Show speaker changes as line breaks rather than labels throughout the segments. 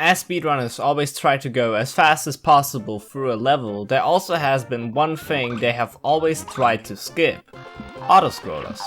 As speedrunners always try to go as fast as possible through a level, there also has been one thing they have always tried to skip: autoscrollers.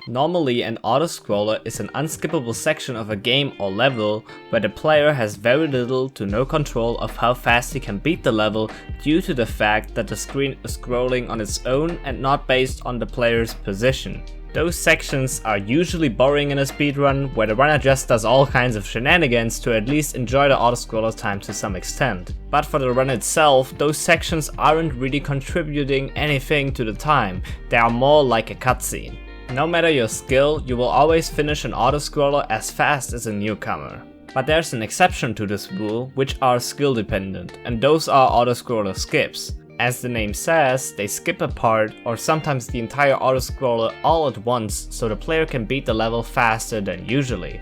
Normally, an autoscroller is an unskippable section of a game or level where the player has very little to no control of how fast he can beat the level due to the fact that the screen is scrolling on its own and not based on the player's position. Those sections are usually boring in a speedrun, where the runner just does all kinds of shenanigans to at least enjoy the autoscroller time to some extent. But for the run itself, those sections aren't really contributing anything to the time, they are more like a cutscene. No matter your skill, you will always finish an autoscroller as fast as a newcomer. But there's an exception to this rule, which are skill dependent, and those are autoscroller skips. As the name says, they skip a part or sometimes the entire autoscroller all at once so the player can beat the level faster than usually.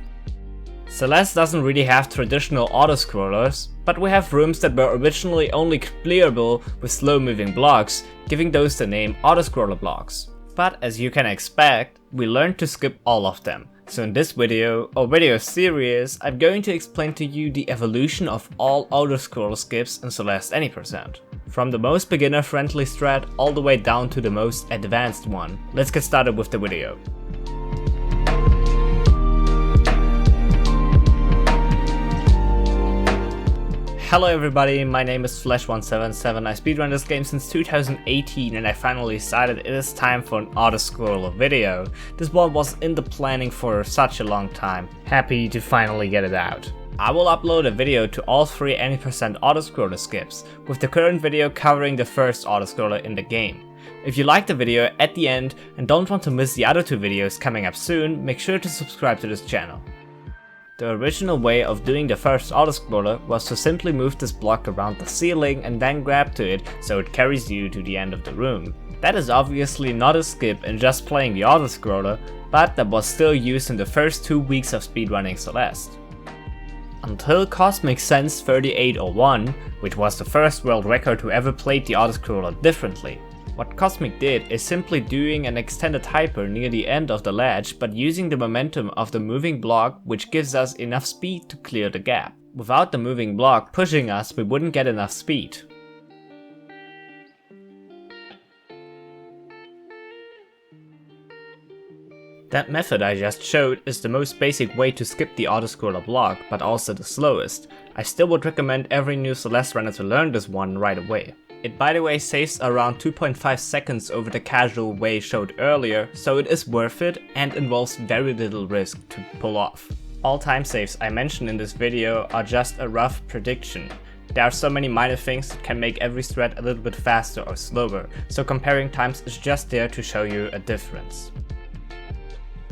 Celeste doesn't really have traditional autoscrollers, but we have rooms that were originally only clearable with slow moving blocks, giving those the name autoscroller blocks. But as you can expect, we learned to skip all of them. So in this video, or video series, I'm going to explain to you the evolution of all autoscroller skips in Celeste any percent. From the most beginner friendly strat all the way down to the most advanced one. Let's get started with the video. Hello everybody, my name is Flash177. I speedrun this game since 2018 and I finally decided it is time for an autoscroller video. This one was in the planning for such a long time. Happy to finally get it out. I will upload a video to all 3 any percent autoscroller skips, with the current video covering the first autoscroller in the game. If you like the video at the end and don't want to miss the other 2 videos coming up soon, make sure to subscribe to this channel. The original way of doing the first autoscroller was to simply move this block around the ceiling and then grab to it so it carries you to the end of the room. That is obviously not a skip in just playing the autoscroller, but that was still used in the first 2 weeks of speedrunning Celeste. Until Cosmic Sense 3801, which was the first world record who ever played the autoscroller differently. What Cosmic did is simply doing an extended hyper near the end of the ledge, but using the momentum of the moving block, which gives us enough speed to clear the gap. Without the moving block pushing us, we wouldn't get enough speed. That method I just showed is the most basic way to skip the autoscroller block, but also the slowest. I still would recommend every new Celeste runner to learn this one right away. It by the way saves around 2.5 seconds over the casual way showed earlier, so it is worth it and involves very little risk to pull off. All time saves I mentioned in this video are just a rough prediction. There are so many minor things that can make every strat a little bit faster or slower, so comparing times is just there to show you a difference.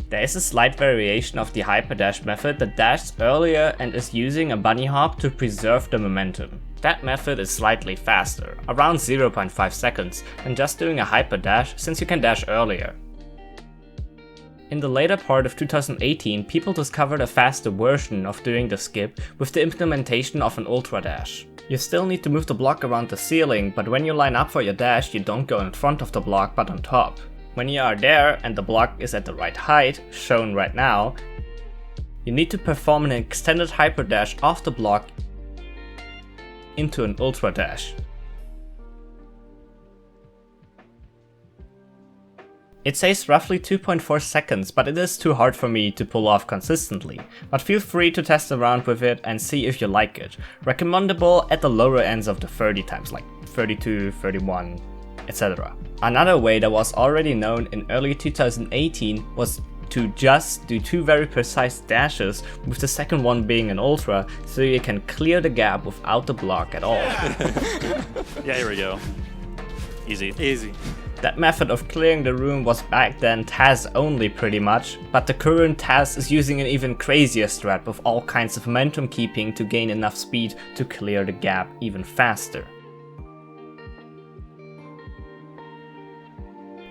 There is a slight variation of the hyperdash method that dashes earlier and is using a bunny hop to preserve the momentum. That method is slightly faster, around 0.5 seconds, than just doing a hyperdash since you can dash earlier. In the later part of 2018, people discovered a faster version of doing the skip with the implementation of an ultra dash. You still need to move the block around the ceiling, but when you line up for your dash, you don't go in front of the block but on top. When you are there and the block is at the right height, shown right now, you need to perform an extended hyperdash off the block into an ultra dash. It saves roughly 2.4 seconds, but it is too hard for me to pull off consistently. But feel free to test around with it and see if you like it. Recommendable at the lower ends of the 30 times, like 32, 31, etc. Another way that was already known in early 2018 was to just do 2 very precise dashes, with the second one being an ultra, so you can clear the gap without the block at all.
Yeah, here we go. Easy.
Easy.
That method of clearing the room was back then TAS only pretty much, but the current TAS is using an even crazier strat with all kinds of momentum keeping to gain enough speed to clear the gap even faster.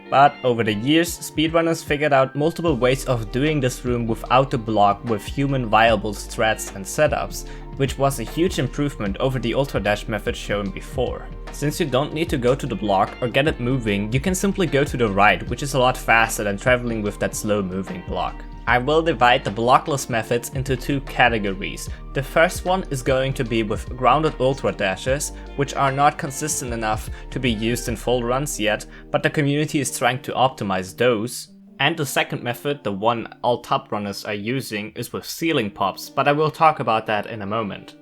But over the years, speedrunners figured out multiple ways of doing this room without the block with human viable strats and setups, which was a huge improvement over the ultra dash method shown before. Since you don't need to go to the block or get it moving, you can simply go to the right, which is a lot faster than traveling with that slow moving block. I will divide the blockless methods into two categories. The first one is going to be with grounded ultra dashes, which are not consistent enough to be used in full runs yet, but the community is trying to optimize those. And the second method, the one all top runners are using, is with ceiling pops, but I will talk about that in a moment.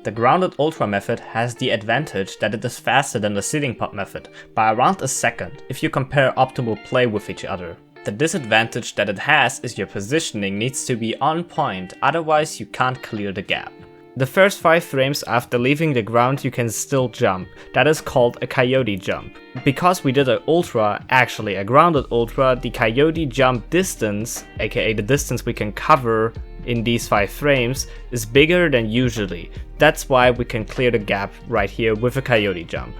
The grounded ultra method has the advantage that it is faster than the ceiling pop method, by around a second if you compare optimal play with each other. The disadvantage that it has is your positioning needs to be on point, otherwise you can't clear the gap. The first 5 frames after leaving the ground you can still jump, that is called a coyote jump. Because we did an ultra, actually a grounded ultra, the coyote jump distance, aka the distance we can cover in these 5 frames, is bigger than usually. That's why we can clear the gap right here with a coyote jump.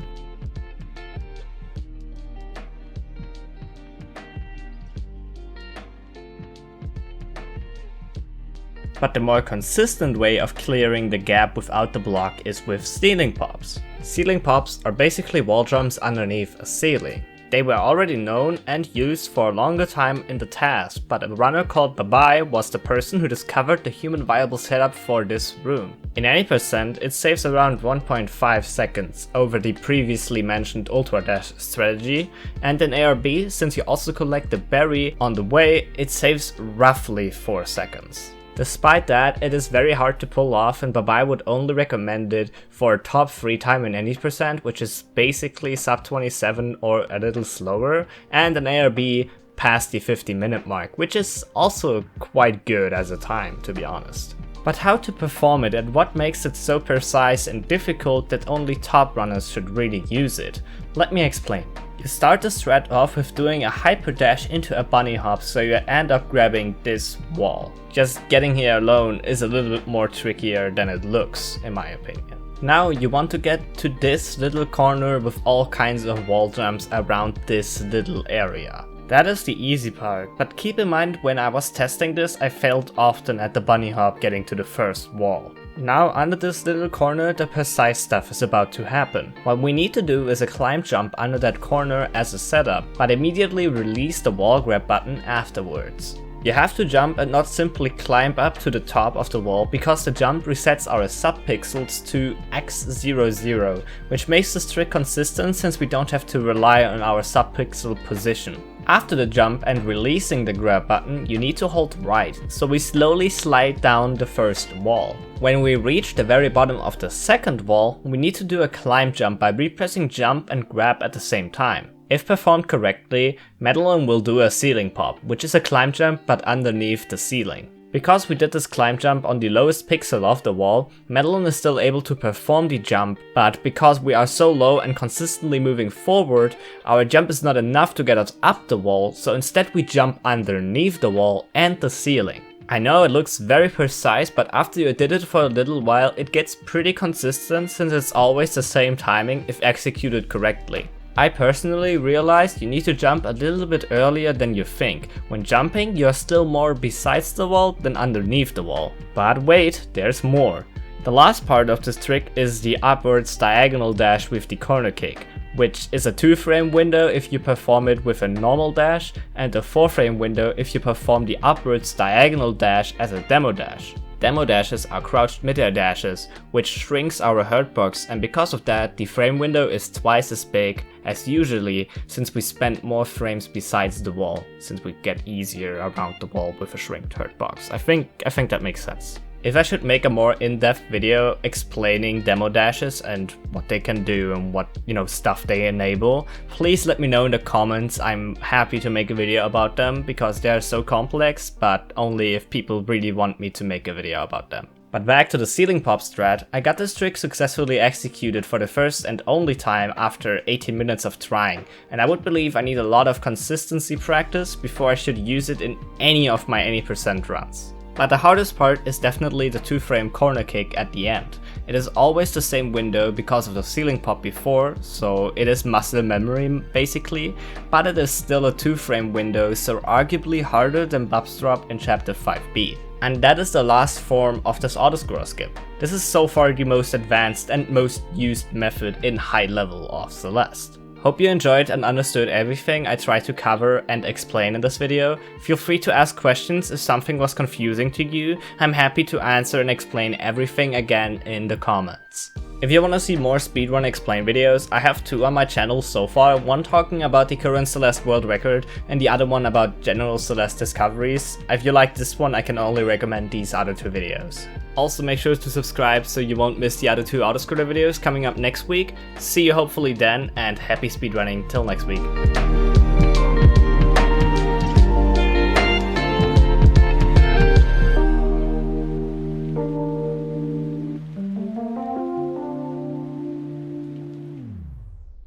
But the more consistent way of clearing the gap without the block is with ceiling pops. Ceiling pops are basically wall jumps underneath a ceiling. They were already known and used for a longer time in the task, but a runner called Bye was the person who discovered the human viable setup for this room. In any percent, it saves around 1.5 seconds over the previously mentioned ultra dash strategy, and in ARB, since you also collect the berry on the way, it saves roughly 4 seconds. Despite that, it is very hard to pull off, and Bye would only recommend it for a top 3 time in any percent, which is basically sub 27 or a little slower, and an ARB past the 50-minute mark, which is also quite good as a time, to be honest. But how to perform it and what makes it so precise and difficult that only top runners should really use it? Let me explain. You start the strat off with doing a hyperdash into a bunny hop, so you end up grabbing this wall. Just getting here alone is a little bit more trickier than it looks, in my opinion. Now you want to get to this little corner with all kinds of wall jumps around this little area. That is the easy part, but keep in mind when I was testing this I failed often at the bunny hop getting to the first wall. Now under this little corner the percise stuff is about to happen. What we need to do is a climb jump under that corner as a setup, but immediately release the wall grab button afterwards. You have to jump and not simply climb up to the top of the wall, because the jump resets our subpixels to x00, which makes this trick consistent since we don't have to rely on our subpixel position. After the jump and releasing the grab button, you need to hold right, so we slowly slide down the first wall. When we reach the very bottom of the second wall, we need to do a climb jump by repressing jump and grab at the same time. If performed correctly, Madeline will do a ceiling pop, which is a climb jump but underneath the ceiling. Because we did this climb jump on the lowest pixel of the wall, Madeline is still able to perform the jump, but because we are so low and consistently moving forward, our jump is not enough to get us up the wall, so instead we jump underneath the wall and the ceiling. I know it looks very precise, but after you did it for a little while, it gets pretty consistent since it's always the same timing if executed correctly. I personally realized you need to jump a little bit earlier than you think. When jumping, you are still more besides the wall than underneath the wall. But wait, there's more. The last part of this trick is the upwards diagonal dash with the corner kick, which is a 2-frame window if you perform it with a normal dash, and a 4-frame window if you perform the upwards diagonal dash as a demo dash. Demo dashes are crouched midair dashes, which shrinks our hurtbox, and because of that the frame window is twice as big as usually, since we spend more frames besides the wall, since we get easier around the wall with a shrinked hurtbox. I think that makes sense. If I should make a more in-depth video explaining demo dashes and what they can do and what, stuff they enable, please let me know in the comments. I'm happy to make a video about them because they are so complex, but only if people really want me to make a video about them. But back to the ceiling pop strat, I got this trick successfully executed for the first and only time after 18 minutes of trying, and I would believe I need a lot of consistency practice before I should use it in any of my any percent runs. But the hardest part is definitely the 2-frame corner kick at the end. It is always the same window because of the ceiling pop before, so it is muscle memory basically, but it is still a 2-frame window, so arguably harder than Bub's Drop in Chapter 5b. And that is the last form of this autoscroller skip. This is so far the most advanced and most used method in high level of Celeste. Hope you enjoyed and understood everything I tried to cover and explain in this video. Feel free to ask questions if something was confusing to you. I'm happy to answer and explain everything again in the comments. If you want to see more speedrun explain videos, I have 2 on my channel so far, one talking about the current Celeste world record and the other one about general Celeste discoveries. If you like this one, I can only recommend these other 2 videos. Also make sure to subscribe so you won't miss the other 2 autoscroller videos coming up next week. See you hopefully then, and happy speedrunning till next week.